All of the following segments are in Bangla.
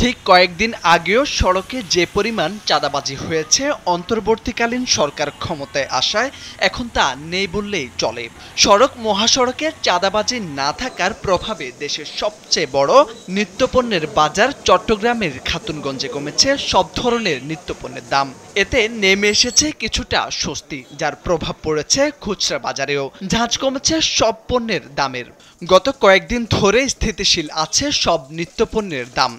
ঠিক কয়েকদিন আগেও সড়কে যে পরিমাণ চাঁদাবাজি হয়েছে, অন্তর্বর্তীকালীন সরকার ক্ষমতায় আসায় এখন তা নেই বললেই চলে। সড়ক মহাসড়কে চাঁদাবাজি না থাকার প্রভাবে দেশের সবচেয়ে বড় নিত্যপণ্যের বাজার চট্টগ্রামের খাতুনগঞ্জে কমেছে সব ধরনের নিত্যপণ্যের দাম। এতে নেমে এসেছে কিছুটা স্বস্তি, যার প্রভাব পড়েছে খুচরা বাজারেও। ঝাঁঝ কমেছে সব পণ্যের দামের। গত কয়েকদিন ধরে স্থিতিশীল আছে সব নিত্যপণ্যের দাম।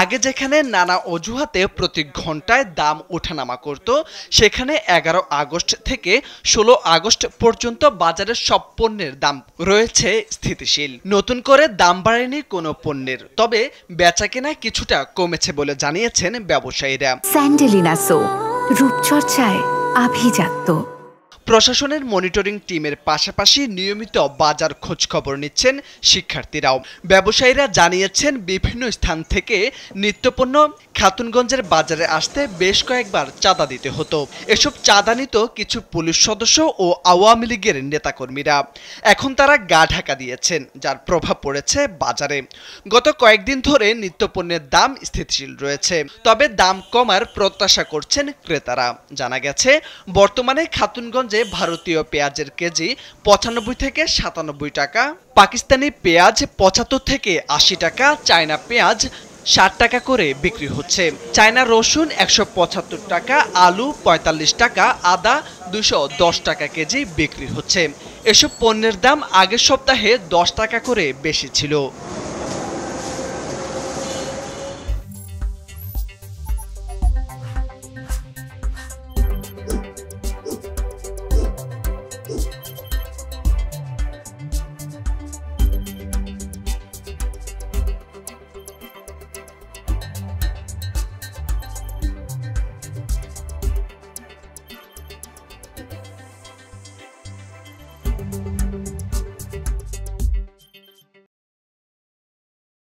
আগে যেখানে নানা অজুহাতে প্রতি ঘন্টায় দাম ওঠানামা করত, সেখানে 11 আগস্ট থেকে 16 আগস্ট পর্যন্ত বাজারের সব পণ্যের দাম রয়েছে স্থিতিশীল। নতুন করে দাম বাড়েনি কোনো পণ্যের, তবে বেচাকেনা কিছুটা কমেছে বলে জানিয়েছেন ব্যবসায়ীরা। স্যান্ডেলিনা সো, রূপচর্চায় আভিজাত্য। প্রশাসনের মনিটরিং টিমের পাশাপাশি নিয়মিত বাজার খোঁজখবর নিচ্ছেন শিক্ষার্থীরাও। ব্যবসায়ীরা জানিয়েছেন, বিভিন্ন স্থান থেকে নিত্যপণ্য খাতুনগঞ্জের বাজারে আসতে বেশ কয়েকবার চাঁদা দিতে হতো। এসব চাঁদা নিত কিছু পুলিশ সদস্য ও আওয়ামী লীগের নেতাকর্মীরা। এখন তারা গা ঢাকা দিয়েছেন, যার প্রভাব পড়েছে বাজারে। গত কয়েকদিন ধরে নিত্যপণ্যের দাম স্থিতিশীল রয়েছে, তবে দাম কমার প্রত্যাশা করছেন ক্রেতারা। জানা গেছে, বর্তমানে খাতুনগঞ্জে ভারতীয় পেঁয়াজের কেজি 95 থেকে 97 টাকা, পাকিস্তানি পেঁয়াজ 75 থেকে 80 টাকা, চায়না পেঁয়াজ 60 টাকা করে বিক্রি হচ্ছে। চায়না রসুন 175 টাকা, আলু 45 টাকা, আদা 210 টাকা কেজি বিক্রি হচ্ছে। এসব পণ্যের দাম আগের সপ্তাহে 10 টাকা করে বেশি ছিল।